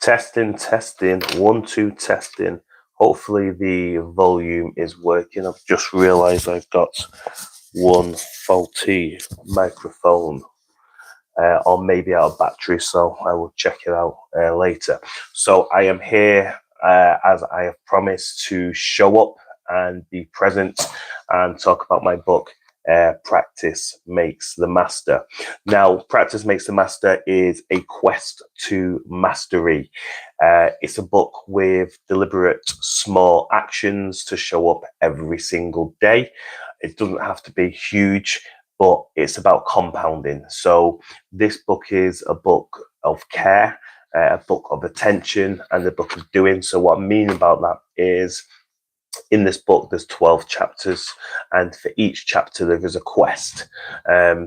Testing, testing, 1, 2, testing. Hopefully the volume is working. I've just realized I've got one faulty microphone or maybe out of battery, so I will check it out later. So I am here as I have promised to show up and be present and talk about my book, Practice Makes the Master. Now, Practice Makes the Master is a quest to mastery. It's a book with deliberate small actions to show up every single day. It doesn't have to be huge, but it's about compounding. So this book is a book of care, a book of attention, and a book of doing. So what I mean about that is, in this book, there's 12 chapters, and for each chapter there is a quest.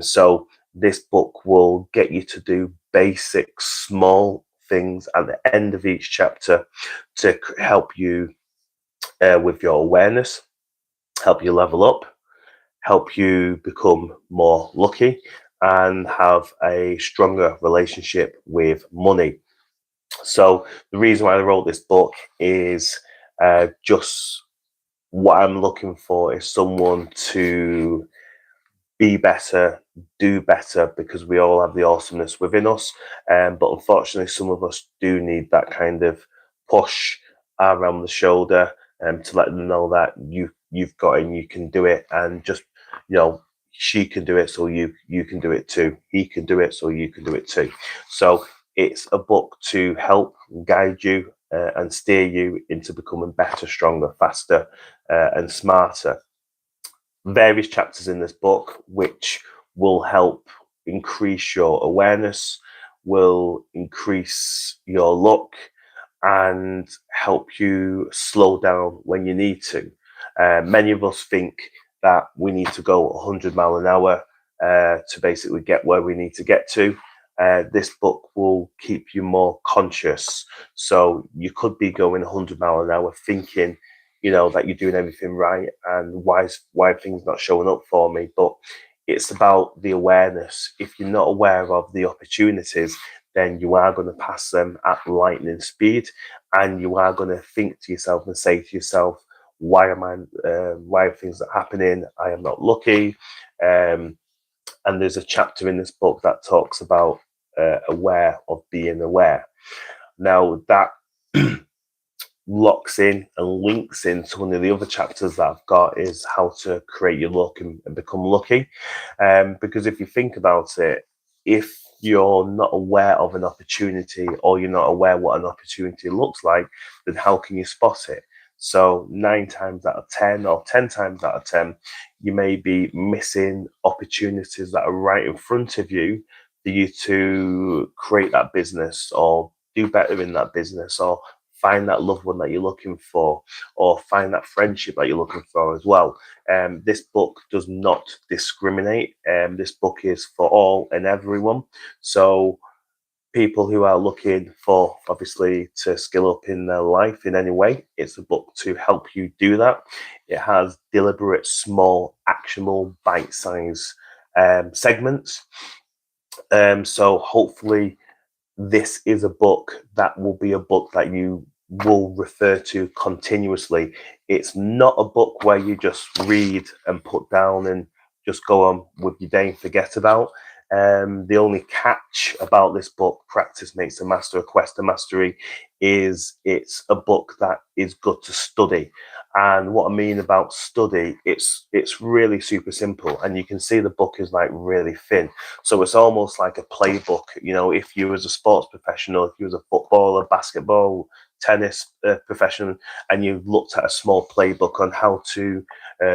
So this book will get you to do basic, small things at the end of each chapter to help you with your awareness, help you level up, help you become more lucky, and have a stronger relationship with money. So the reason why I wrote this book is just what I'm looking for is someone to be better, do better, because we all have the awesomeness within us. But unfortunately, some of us do need that kind of push around the shoulder to let them know that you've got it and you can do it. And just, she can do it, so you can do it too. He can do it, so you can do it too. So it's a book to help guide you and steer you into becoming better, stronger, faster, and smarter. Various chapters in this book which will help increase your awareness, will increase your luck, and help you slow down when you need to. Many of us think that we need to go 100 miles an hour to basically get where we need to get to. This book will keep you more conscious. So you could be going 100 miles an hour thinking, that you're doing everything right and why are things not showing up for me. But it's about the awareness. If you're not aware of the opportunities, then you are going to pass them at lightning speed, and you are going to think to yourself and say to yourself, why are things not happening? I am not lucky. And there's a chapter in this book that talks about aware of being aware. Now that locks in and links into one of the other chapters that I've got, is how to create your luck and become lucky. Because if you think about it, if you're not aware of an opportunity, or you're not aware what an opportunity looks like, then how can you spot it? So 9 times out of 10 or 10 times out of 10, you may be missing opportunities that are right in front of you for you to create that business, or do better in that business, or find that loved one that you're looking for, or find that friendship that you're looking for as well. This book does not discriminate. This book is for all and everyone. So people who are looking for, obviously, to skill up in their life in any way, it's a book to help you do that. It has deliberate, small, actionable, bite-sized segments. So hopefully this is a book that will be a book that you will refer to continuously. It's not a book where you just read and put down and just go on with your day and forget about. The only catch about this book, Practice Makes the Master, A Quest to Mastery, is it's a book that is good to study. And what I mean about study, it's really super simple, and you can see the book is like really thin. So it's almost like a playbook. If you was a sports professional, if you was a footballer, basketball, tennis professional, and you looked at a small playbook on how to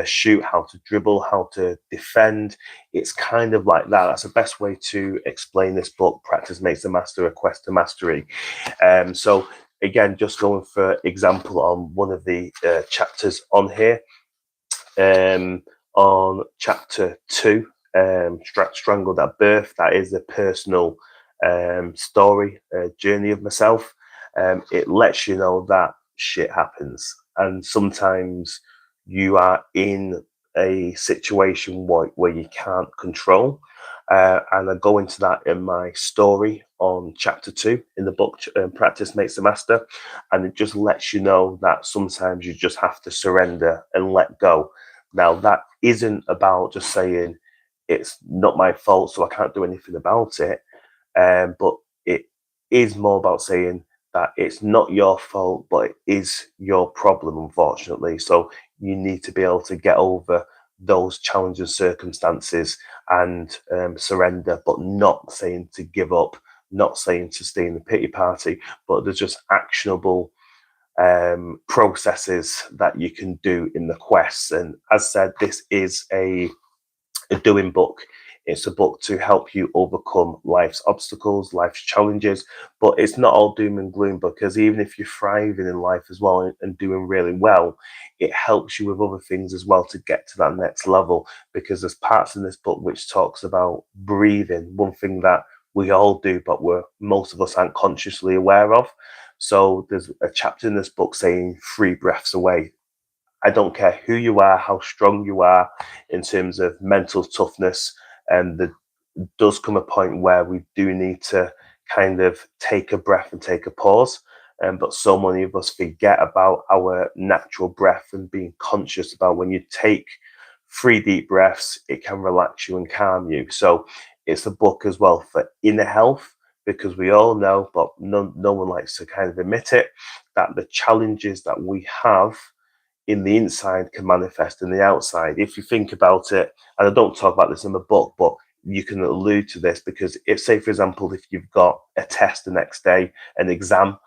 shoot, how to dribble, how to defend, it's kind of like that. That's the best way to explain this book, Practice Makes the Master, A Quest to Mastery. So again, just going for example on one of the chapters on here, on chapter 2, Strangled at Birth, that is a personal story, journey of myself. It lets you know that shit happens, and sometimes you are in a situation where you can't control. And I go into that in my story on chapter 2 in the book, Practice Makes the Master, and it just lets you know that sometimes you just have to surrender and let go. Now, that isn't about just saying it's not my fault, so I can't do anything about it, but it is more about saying that it's not your fault, but it is your problem, unfortunately. So you need to be able to get over those challenging circumstances and surrender, but not saying to give up, not saying to stay in the pity party, but there's just actionable processes that you can do in the quests. And as said, this is a doing book. It's a book to help you overcome life's obstacles, life's challenges, but it's not all doom and gloom, because even if you're thriving in life as well and doing really well, it helps you with other things as well to get to that next level, because there's parts in this book which talks about breathing, one thing that we all do, but most of us aren't consciously aware of. So there's a chapter in this book saying 3 breaths away. I don't care who you are, how strong you are in terms of mental toughness, and there does come a point where we do need to kind of take a breath and take a pause. But so many of us forget about our natural breath and being conscious about when you take 3 deep breaths, it can relax you and calm you. So it's a book as well for inner health, because we all know, but no one likes to kind of admit it, that the challenges that we have in the inside can manifest in the outside. If you think about it, and I don't talk about this in the book, but you can allude to this, because if, say, for example, if you've got a test the next day, an exam,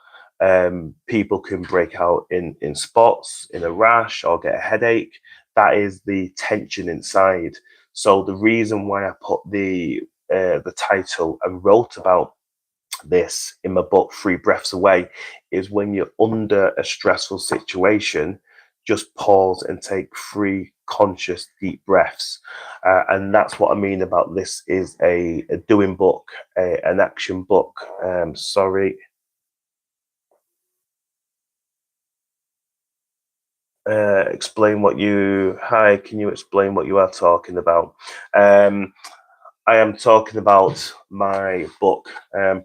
people can break out in spots, in a rash, or get a headache. That is the tension inside. So the reason why I put the title and wrote about this in my book, 3 Breaths Away, is when you're under a stressful situation, just pause and take 3 conscious deep breaths. And that's what I mean about this is a doing book, an action book. Sorry. Hi, can you explain what you are talking about? I am talking about my book,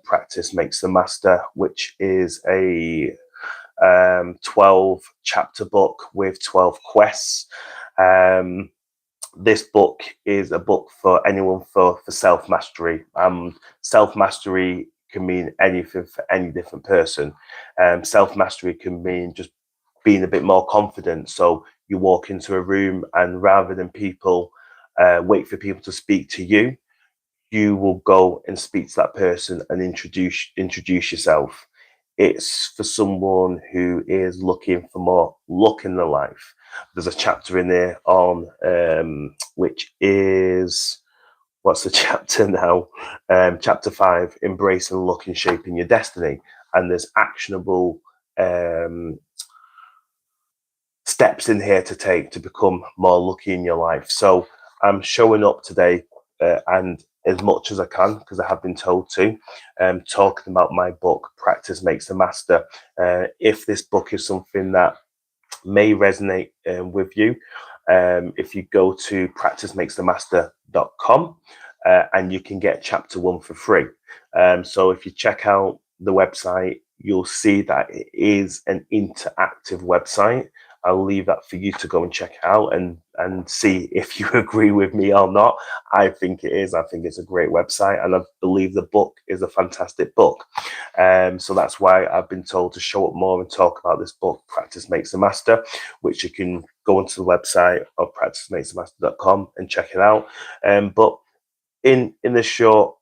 Practice Makes the Master, which is a 12 chapter book with 12 quests. This book is a book for anyone for self mastery. Self mastery can mean anything for any different person. Self mastery can mean just being a bit more confident. So you walk into a room, and rather than people wait for people to speak to you, you will go and speak to that person and introduce yourself. It's for someone who is looking for more luck in their life. There's a chapter in there on which is, what's the chapter now? Chapter 5, Embracing Luck and Shaping Your Destiny. And there's actionable steps in here to take to become more lucky in your life. So I'm showing up today and as much as I can, because I have been told to, talking about my book, Practice Makes the Master. If this book is something that may resonate with you, if you go to practicemakesthemaster.com and you can get chapter 1 for free. So if you check out the website, you'll see that it is an interactive website. I'll leave that for you to go and check out and see if you agree with me or not. I think it is. I think it's a great website, and I believe the book is a fantastic book. So that's why I've been told to show up more and talk about this book, Practice Makes the Master, which you can go onto the website of practicemakesthemaster.com and check it out. But in this short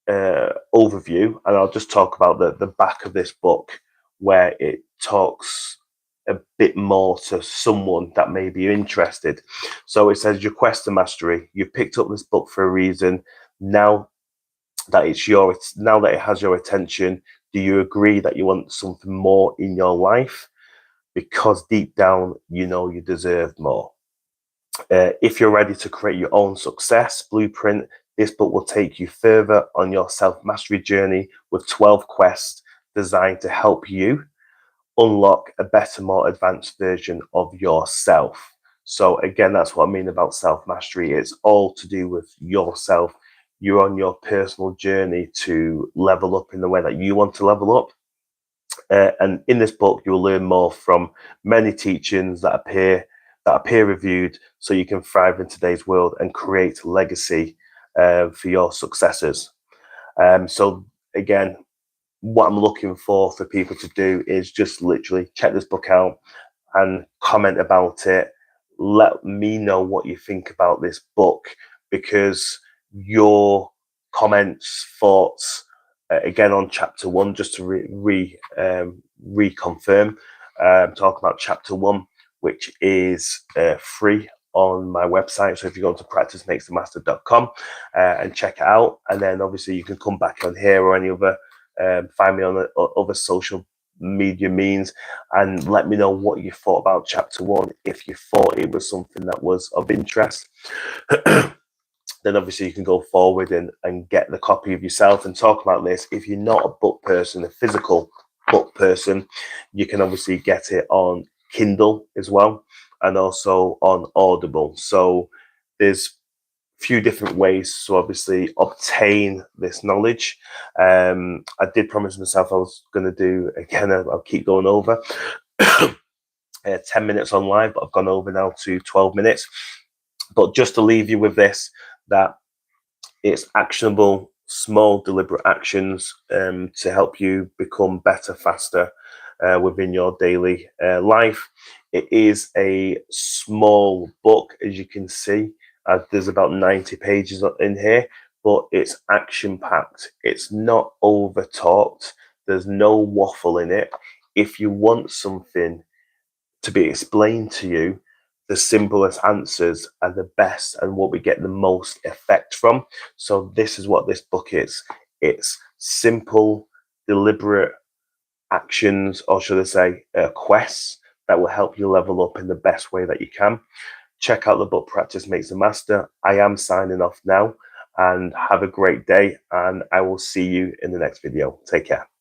overview, and I'll just talk about the back of this book, where it talks a bit more to someone that may be interested. So it says, your quest to mastery. You've picked up this book for a reason. Now that it has your attention, do you agree that you want something more in your life? Because deep down, you know you deserve more. If you're ready to create your own success blueprint, this book will take you further on your self-mastery journey with 12 quests designed to help you unlock a better, more advanced version of yourself. So again, that's what I mean about self-mastery. It's all to do with yourself, you're on your personal journey to level up in the way that you want to level up. And in this book, you'll learn more from many teachings that are peer reviewed, so you can thrive in today's world and create legacy for your successors. So again, what I'm looking for people to do is just literally check this book out and comment about it. Let me know what you think about this book, because your comments, thoughts, again on chapter 1, just to reconfirm, talking about chapter 1, which is free on my website. So if you go to practicemakesthemaster.com and check it out, and then obviously you can come back on here or any other, find me on other social media means, and let me know what you thought about chapter 1. If you thought it was something that was of interest, then obviously you can go forward and get the copy of yourself and talk about this. If you're not a book person, a physical book person, you can obviously get it on Kindle as well, and also on Audible. So there's few different ways to obviously obtain this knowledge. I did promise myself I was going to do, again, I'll keep going over 10 minutes on live, but I've gone over now to 12 minutes. But just to leave you with this, that it's actionable, small, deliberate actions to help you become better, faster within your daily life. It is a small book, as you can see. There's about 90 pages in here, but it's action-packed. It's not over-talked. There's no waffle in it. If you want something to be explained to you, the simplest answers are the best and what we get the most effect from. So this is what this book is. It's simple, deliberate actions, or should I say quests, that will help you level up in the best way that you can. Check out the book Practice Makes the Master. I am signing off now, and have a great day, and I will see you in the next video. Take care.